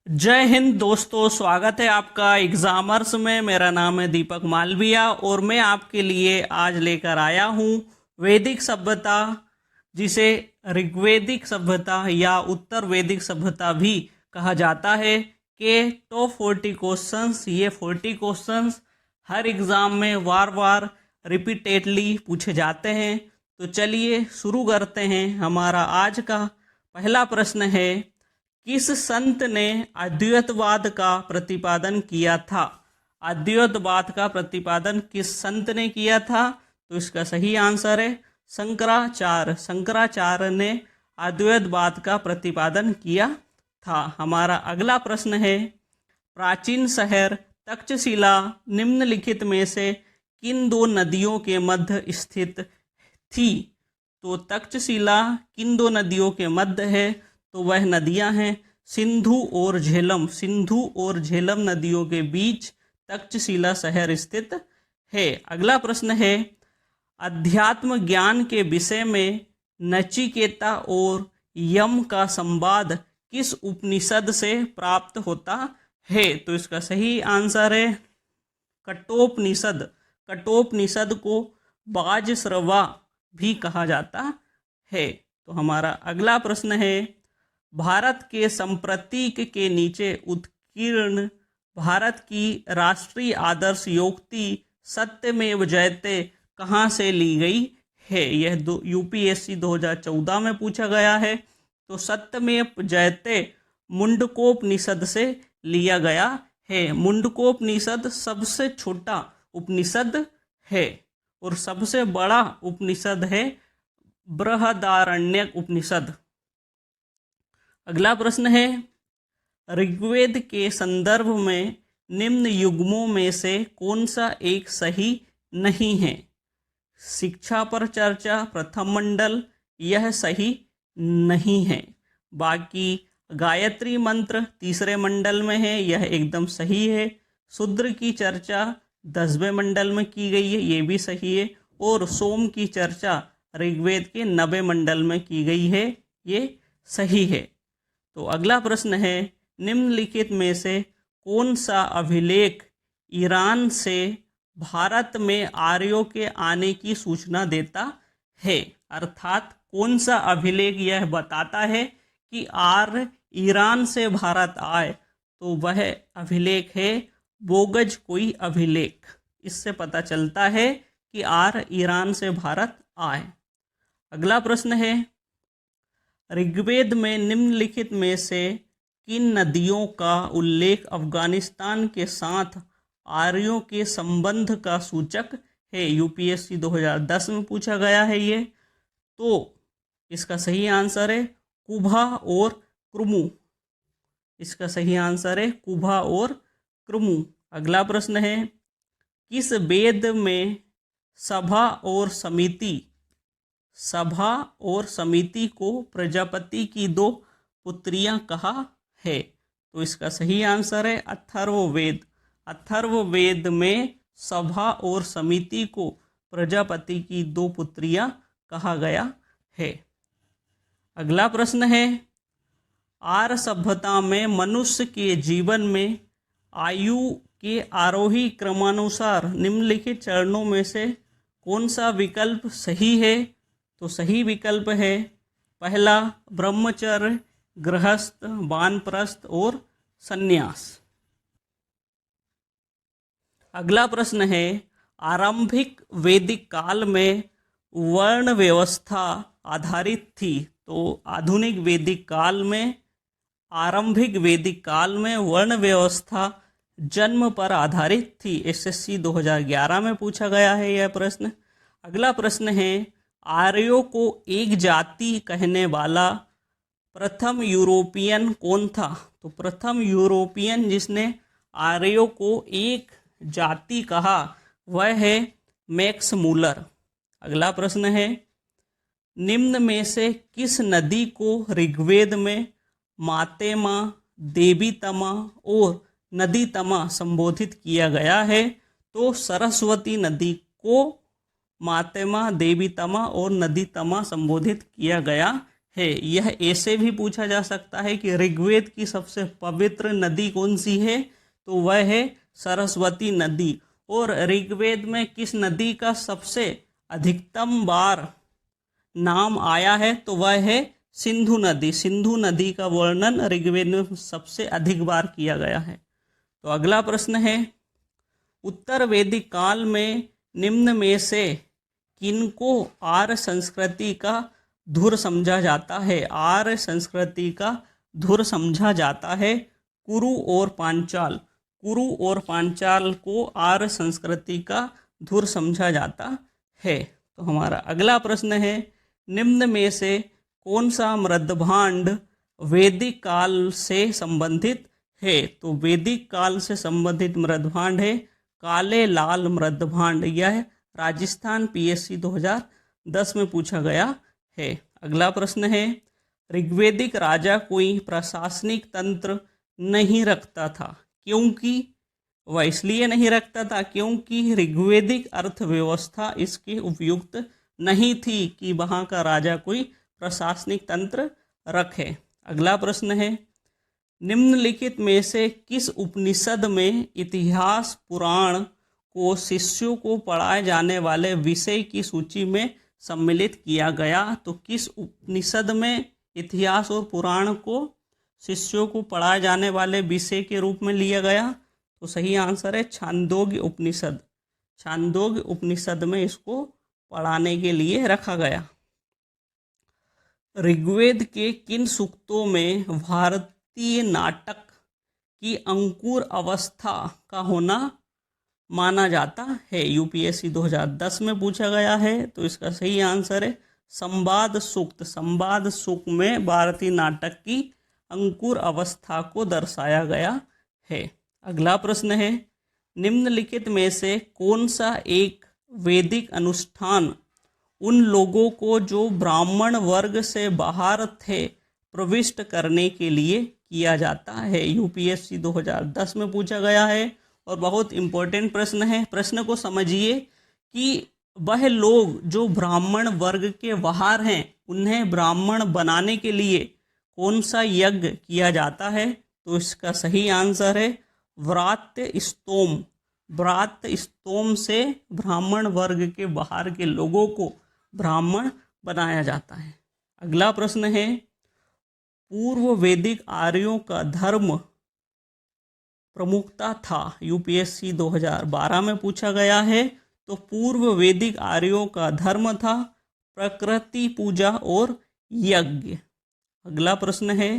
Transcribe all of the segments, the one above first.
जय हिंद दोस्तों, स्वागत है आपका एग्जामर्स में। मेरा नाम है दीपक मालविया और मैं आपके लिए आज लेकर आया हूँ वैदिक सभ्यता, जिसे ऋग्वैदिक सभ्यता या उत्तर वैदिक सभ्यता भी कहा जाता है, के टॉप 40 क्वेश्चंस। ये 40 क्वेश्चंस हर एग्ज़ाम में वार वार रिपीटेडली पूछे जाते हैं। तो चलिए शुरू करते हैं। हमारा आज का पहला प्रश्न है, किस संत ने अद्वैतवाद का प्रतिपादन किया था? अद्वैतवाद का प्रतिपादन किस संत ने किया था? तो इसका सही आंसर है शंकराचार्य। शंकराचार्य ने अद्वैतवाद का प्रतिपादन किया था। हमारा अगला प्रश्न है, प्राचीन शहर तक्षशिला निम्नलिखित में से किन दो नदियों के मध्य स्थित थी? तो तक्षशिला किन दो नदियों के मध्य है? तो वह नदियां हैं सिंधु और झेलम। सिंधु और झेलम नदियों के बीच तक्षशिला शहर स्थित है। अगला प्रश्न है, अध्यात्म ज्ञान के विषय में नचिकेता और यम का संवाद किस उपनिषद से प्राप्त होता है? तो इसका सही आंसर है कठोपनिषद। कठोपनिषद को बाजश्रवा भी कहा जाता है। तो हमारा अगला प्रश्न है, भारत के संप्रतीक के नीचे उत्कीर्ण भारत की राष्ट्रीय आदर्श योक्ति सत्यमेव जयते कहाँ से ली गई है? यह यूपीएससी 2014 में पूछा गया है। तो सत्यमेव जयते मुंडकोपनिषद से लिया गया है। मुंडकोपनिषद सबसे छोटा उपनिषद है और सबसे बड़ा उपनिषद है बृहदारण्यक उपनिषद। अगला प्रश्न है, ऋग्वेद के संदर्भ में निम्न युग्मों में से कौन सा एक सही नहीं है? शिक्षा पर चर्चा प्रथम मंडल, यह सही नहीं है। बाकी गायत्री मंत्र तीसरे मंडल में है, यह एकदम सही है। शूद्र की चर्चा 10वें मंडल में की गई है, ये भी सही है। और सोम की चर्चा ऋग्वेद के 9वें मंडल में की गई है, ये सही है। तो अगला प्रश्न है, निम्नलिखित में से कौन सा अभिलेख ईरान से भारत में आर्यों के आने की सूचना देता है? अर्थात कौन सा अभिलेख यह बताता है कि आर्य ईरान से भारत आए? तो वह अभिलेख है बोगज कोई अभिलेख। इससे पता चलता है कि आर्य ईरान से भारत आए। अगला प्रश्न है, ऋग्वेद में निम्नलिखित में से किन नदियों का उल्लेख अफगानिस्तान के साथ आर्यों के संबंध का सूचक है? यूपीएससी 2010 में पूछा गया है ये। तो इसका सही आंसर है कुभा और क्रुमु। इसका सही आंसर है कुभा और क्रुमु। अगला प्रश्न है, किस वेद में सभा और समिति को प्रजापति की दो पुत्रियां कहा है? तो इसका सही आंसर है अथर्ववेद। अथर्ववेद में सभा और समिति को प्रजापति की दो पुत्रियां कहा गया है। अगला प्रश्न है, आर्य सभ्यता में मनुष्य के जीवन में आयु के आरोही क्रमानुसार निम्नलिखित चरणों में से कौन सा विकल्प सही है? तो सही विकल्प है पहला ब्रह्मचर्य, गृहस्थ, वानप्रस्थ और संन्यास। अगला प्रश्न है, आरंभिक वैदिक काल में वर्ण व्यवस्था आधारित थी। तो आधुनिक वैदिक काल में, आरंभिक वैदिक काल में वर्ण व्यवस्था जन्म पर आधारित थी। एसएससी 2011 में पूछा गया है यह प्रश्न। अगला प्रश्न है, आर्यों को एक जाति कहने वाला प्रथम यूरोपियन कौन था? तो प्रथम यूरोपियन जिसने आर्यों को एक जाति कहा वह है मैक्स मूलर। अगला प्रश्न है, निम्न में से किस नदी को ऋग्वेद में मातेमा, देवीतमा और नदीतमा संबोधित किया गया है? तो सरस्वती नदी को मातेमा, देवीतमा और नदीतमा संबोधित किया गया है। यह ऐसे भी पूछा जा सकता है कि ऋग्वेद की सबसे पवित्र नदी कौन सी है, तो वह है सरस्वती नदी। और ऋग्वेद में किस नदी का सबसे अधिकतम बार नाम आया है, तो वह है सिंधु नदी। सिंधु नदी का वर्णन ऋग्वेद में सबसे अधिक बार किया गया है। तो अगला प्रश्न है, उत्तर वैदिक काल में निम्न में से किनको आर्य संस्कृति का धुर समझा जाता है? आर्य संस्कृति का धुर समझा जाता है कुरु और पांचाल। कुरु और पांचाल को आर्य संस्कृति का धुर समझा जाता है। तो हमारा अगला प्रश्न है, निम्न में से कौन सा मृदभांड वैदिक काल से संबंधित है? तो वैदिक काल से संबंधित मृदभांड है काले लाल मृदभांड। यह राजस्थान पीएससी 2010 में पूछा गया है। अगला प्रश्न है, ऋग्वेदिक राजा कोई प्रशासनिक तंत्र नहीं रखता था, क्योंकि वह इसलिए नहीं रखता था क्योंकि ऋग्वेदिक अर्थव्यवस्था इसके उपयुक्त नहीं थी कि वहाँ का राजा कोई प्रशासनिक तंत्र रखे। अगला प्रश्न है, निम्नलिखित में से किस उपनिषद में इतिहास पुराण को शिष्यों को पढ़ाए जाने वाले विषय की सूची में सम्मिलित किया गया? तो किस उपनिषद में इतिहास और पुराण को शिष्यों को पढ़ाए जाने वाले विषय के रूप में लिया गया? तो सही आंसर है छांदोग्य उपनिषद। छांदोग्य उपनिषद में इसको पढ़ाने के लिए रखा गया। ऋग्वेद के किन सूक्तों में भारतीय नाटक की अंकुर अवस्था का होना माना जाता है? यूपीएससी 2010 में पूछा गया है। तो इसका सही आंसर है संवाद सूक्त। संवाद सूक्त में भारतीय नाटक की अंकुर अवस्था को दर्शाया गया है। अगला प्रश्न है, निम्नलिखित में से कौन सा एक वैदिक अनुष्ठान उन लोगों को जो ब्राह्मण वर्ग से बाहर थे प्रविष्ट करने के लिए किया जाता है? यूपीएससी 2010 में पूछा गया है और बहुत इम्पोर्टेंट प्रश्न है। प्रश्न को समझिए कि वह लोग जो ब्राह्मण वर्ग के बाहर हैं उन्हें ब्राह्मण बनाने के लिए कौन सा यज्ञ किया जाता है? तो इसका सही आंसर है व्रात्य स्तोम। व्रात्य स्तोम से ब्राह्मण वर्ग के बाहर के लोगों को ब्राह्मण बनाया जाता है। अगला प्रश्न है, पूर्व वैदिक आर्यों का धर्म प्रमुखता था? यूपीएससी 2012 में पूछा गया है। तो पूर्व वैदिक आर्यों का धर्म था प्रकृति पूजा और यज्ञ। अगला प्रश्न है,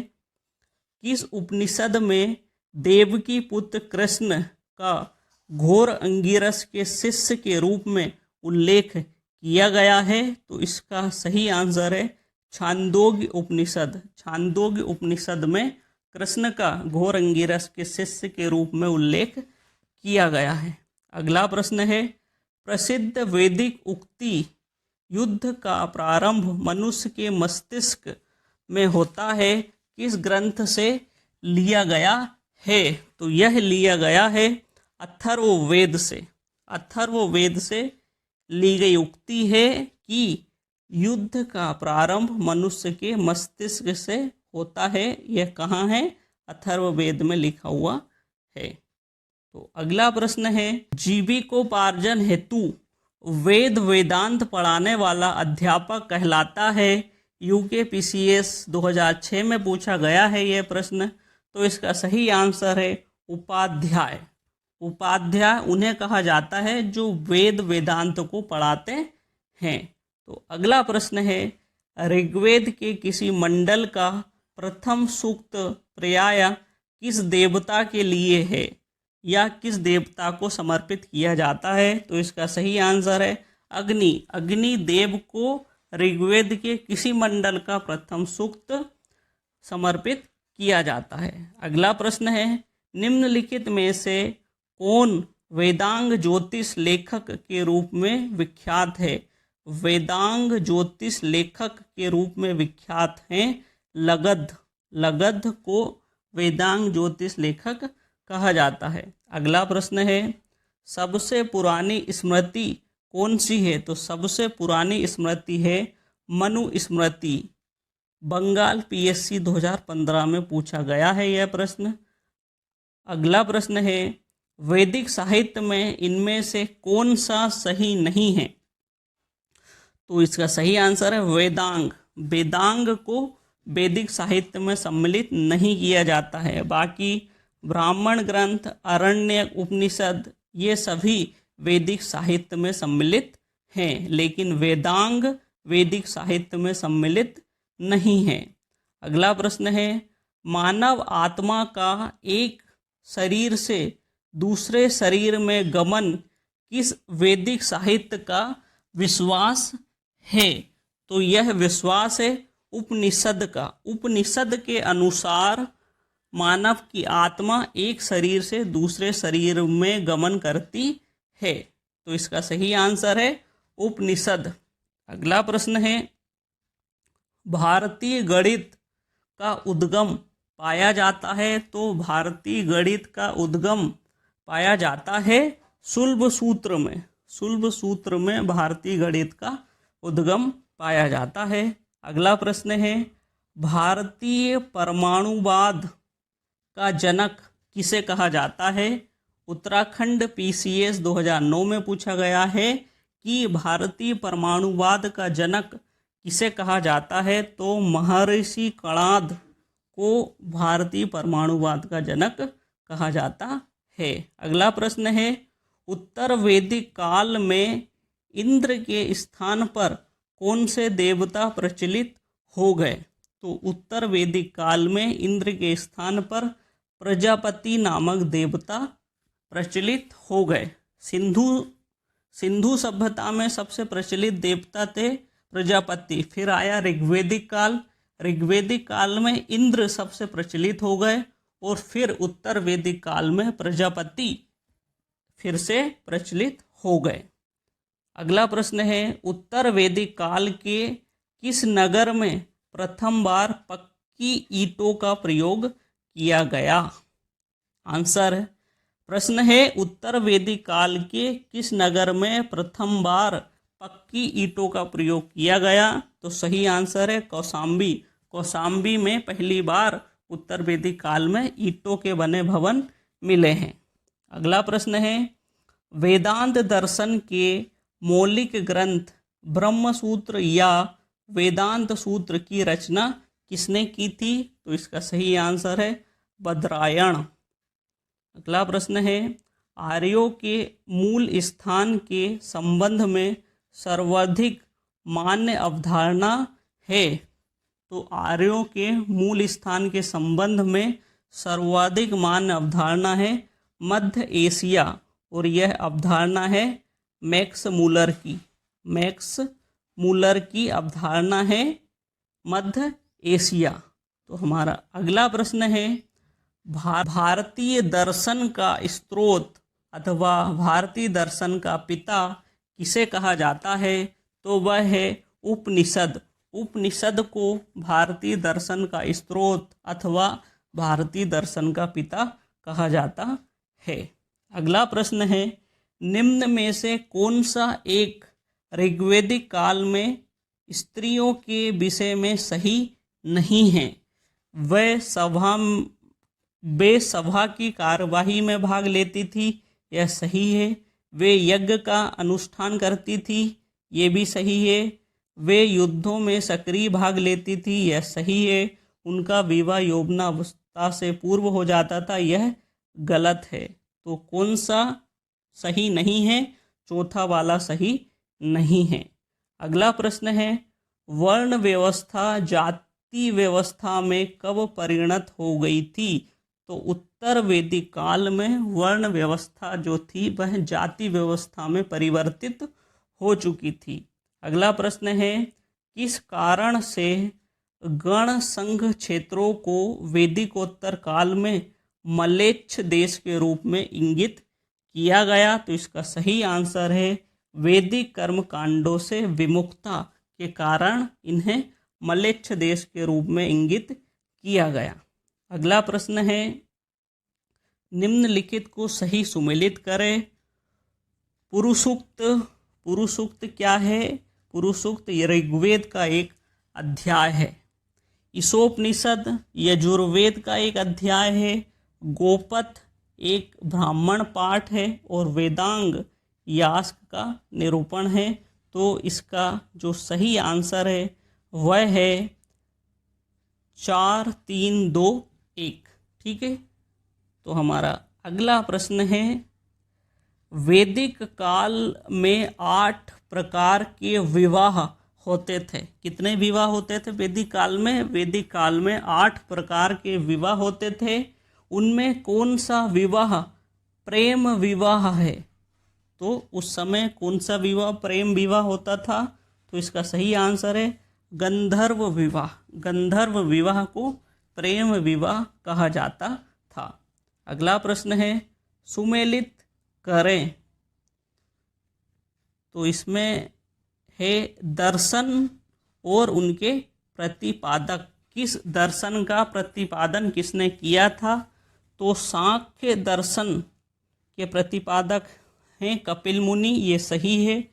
किस उपनिषद में देवकी पुत्र कृष्ण का घोर अंगिरस के शिष्य के रूप में उल्लेख किया गया है? तो इसका सही आंसर है छांदोग्य उपनिषद। छांदोग्य उपनिषद में कृष्ण का घोर अंगिरस के शिष्य के रूप में उल्लेख किया गया है। अगला प्रश्न है, प्रसिद्ध वैदिक उक्ति युद्ध का प्रारंभ मनुष्य के मस्तिष्क में होता है किस ग्रंथ से लिया गया है? तो यह लिया गया है अथर्ववेद से। अथर्ववेद से ली गई उक्ति है कि युद्ध का प्रारंभ मनुष्य के मस्तिष्क से होता है। यह कहाँ है? अथर्ववेद में लिखा हुआ है। तो अगला प्रश्न है, जीविकोपार्जन हेतु वेद वेदांत पढ़ाने वाला अध्यापक कहलाता है? यूकेपीसीएस 2006 में पूछा गया है यह प्रश्न। तो इसका सही आंसर है उपाध्याय। उपाध्याय उन्हें कहा जाता है जो वेद वेदांत को पढ़ाते हैं। तो अगला प्रश्न है, ऋग्वेद के किसी मंडल का प्रथम सूक्त प्रायः किस देवता के लिए है या किस देवता को समर्पित किया जाता है? तो इसका सही आंसर है अग्नि। अग्नि देव को ऋग्वेद के किसी मंडल का प्रथम सूक्त समर्पित किया जाता है। अगला प्रश्न है, निम्नलिखित में से कौन वेदांग ज्योतिष लेखक के रूप में विख्यात है? वेदांग ज्योतिष लेखक के रूप में विख्यात हैं लगध। लगध को वेदांग ज्योतिष लेखक कहा जाता है। अगला प्रश्न है, सबसे पुरानी स्मृति कौन सी है? तो सबसे पुरानी स्मृति है मनु स्मृति। बंगाल पीएससी 2015 में पूछा गया है यह प्रश्न। अगला प्रश्न है, वैदिक साहित्य में इनमें से कौन सा सही नहीं है? तो इसका सही आंसर है वेदांग। वेदांग को वैदिक साहित्य में सम्मिलित नहीं किया जाता है। बाकी ब्राह्मण ग्रंथ, आरण्यक, उपनिषद ये सभी वैदिक साहित्य में सम्मिलित हैं, लेकिन वेदांग वैदिक साहित्य में सम्मिलित नहीं है। अगला प्रश्न है, मानव आत्मा का एक शरीर से दूसरे शरीर में गमन किस वैदिक साहित्य का विश्वास है? तो यह विश्वास है उपनिषद का। उपनिषद के अनुसार मानव की आत्मा एक शरीर से दूसरे शरीर में गमन करती है। तो इसका सही आंसर है उपनिषद। अगला प्रश्न है, भारतीय गणित का उद्गम पाया जाता है? तो भारतीय गणित का उद्गम पाया जाता है शुल्ब सूत्र में। शुल्ब सूत्र में भारतीय गणित का उद्गम पाया जाता है। अगला प्रश्न है, भारतीय परमाणुवाद का जनक किसे कहा जाता है? उत्तराखंड पीसीएस 2009 में पूछा गया है कि भारतीय परमाणुवाद का जनक किसे कहा जाता है? तो महर्षि कणाद को भारतीय परमाणुवाद का जनक कहा जाता है। अगला प्रश्न है, उत्तर वैदिक काल में इंद्र के स्थान पर कौन से देवता प्रचलित हो गए? तो उत्तर वैदिक काल में इंद्र के स्थान पर प्रजापति नामक देवता प्रचलित हो गए। सिंधु सभ्यता में सबसे प्रचलित देवता थे प्रजापति। फिर आया ऋग्वैदिक काल। ऋग्वैदिक काल में इंद्र सबसे प्रचलित हो गए और फिर उत्तर वैदिक काल में प्रजापति फिर से प्रचलित हो गए। अगला प्रश्न है, उत्तर वैदिक काल के किस नगर में प्रथम बार पक्की ईंटों का प्रयोग किया गया? आंसर है, प्रश्न है, उत्तर वैदिक काल के किस नगर में प्रथम बार पक्की ईंटों का प्रयोग किया गया? तो सही आंसर है कौशाम्बी। कौशाम्बी में पहली बार उत्तर वैदिक काल में ईंटों के बने भवन मिले हैं। अगला प्रश्न है, वेदांत दर्शन के मौलिक ग्रंथ ब्रह्मसूत्र या वेदांत सूत्र की रचना किसने की थी? तो इसका सही आंसर है बदरायण। अगला प्रश्न है, आर्यों के मूल स्थान के संबंध में सर्वाधिक मान्य अवधारणा है? तो आर्यों के मूल स्थान के संबंध में सर्वाधिक मान्य अवधारणा है मध्य एशिया, और यह अवधारणा है मैक्स मूलर की। मैक्स मूलर की अवधारणा है मध्य एशिया। तो हमारा अगला प्रश्न है, भारतीय दर्शन का स्रोत अथवा भारतीय दर्शन का पिता किसे कहा जाता है? तो वह है उपनिषद। उपनिषद को भारतीय दर्शन का स्रोत अथवा भारतीय दर्शन का पिता कहा जाता है। अगला प्रश्न है, निम्न में से कौन सा एक ऋग्वैदिक काल में स्त्रियों के विषय में सही नहीं है? वे सभा की कार्यवाही में भाग लेती थी, यह सही है। वे यज्ञ का अनुष्ठान करती थी, ये भी सही है। वे युद्धों में सक्रिय भाग लेती थी, यह सही है। उनका विवाह यौवनावस्था से पूर्व हो जाता था, यह गलत है। तो कौन सा सही नहीं है? चौथा वाला सही नहीं है। अगला प्रश्न है, वर्ण व्यवस्था जाति व्यवस्था में कब परिणत हो गई थी? तो उत्तर वैदिक काल में वर्ण व्यवस्था जो थी वह जाति व्यवस्था में परिवर्तित हो चुकी थी। अगला प्रश्न है, किस कारण से गण संघ क्षेत्रों को वैदिकोत्तर काल में मलेच्छ देश के रूप में इंगित किया गया? तो इसका सही आंसर है वैदिक कर्म कांडों से विमुखता के कारण इन्हें मलेच्छ देश के रूप में इंगित किया गया। अगला प्रश्न है, निम्नलिखित को सही सुमेलित करें। पुरुषसूक्त। पुरुषसूक्त क्या है? पुरुषसूक्त ऋग्वेद का एक अध्याय है। ईशोपनिषद यजुर्वेद का एक अध्याय है, गोपथ एक ब्राह्मण पाठ है और वेदांग यास्क का निरूपण है। तो इसका जो सही आंसर है वह है 4, 3, 2, 1। ठीक है, तो हमारा अगला प्रश्न है, वैदिक काल में 8 प्रकार के विवाह होते थे। कितने विवाह होते थे वैदिक काल में? वैदिक काल में 8 प्रकार के विवाह होते थे। उनमें कौन सा विवाह प्रेम विवाह है? तो उस समय कौन सा विवाह प्रेम विवाह होता था? तो इसका सही आंसर है गंधर्व विवाह। गंधर्व विवाह को प्रेम विवाह कहा जाता था। अगला प्रश्न है, सुमेलित करें। तो इसमें है दर्शन और उनके प्रतिपादक। किस दर्शन का प्रतिपादन किसने किया था? तो सांख्य दर्शन के प्रतिपादक हैं कपिल मुनि, ये सही है।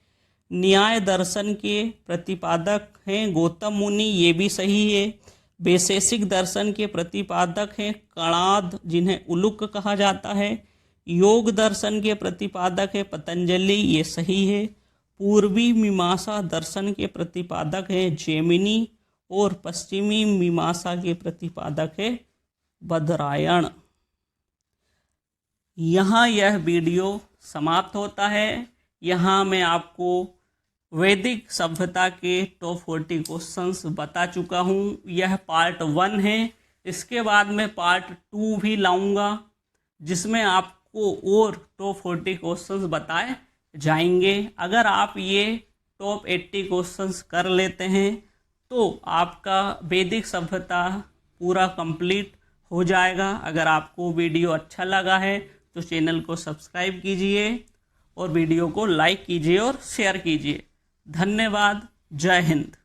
न्याय दर्शन के प्रतिपादक हैं गौतम मुनि, ये भी सही है। वैशेषिक दर्शन के प्रतिपादक हैं कणाद, जिन्हें उलुक कहा जाता है। योग दर्शन के प्रतिपादक है पतंजलि, ये सही है। पूर्वी मीमांसा दर्शन के प्रतिपादक हैं जैमिनी और पश्चिमी मीमांसा के प्रतिपादक है बदरायण। यहाँ यह वीडियो समाप्त होता है। यहाँ मैं आपको वैदिक सभ्यता के टॉप 40 क्वेश्चंस बता चुका हूँ। यह पार्ट 1 है। इसके बाद मैं पार्ट 2 भी लाऊंगा, जिसमें आपको और टॉप 40 क्वेश्चंस बताए जाएंगे। अगर आप ये टॉप 80 क्वेश्चंस कर लेते हैं तो आपका वैदिक सभ्यता पूरा कंप्लीट हो जाएगा। अगर आपको वीडियो अच्छा लगा है तो चैनल को सब्सक्राइब कीजिए और वीडियो को लाइक कीजिए और शेयर कीजिए। धन्यवाद। जय हिंद।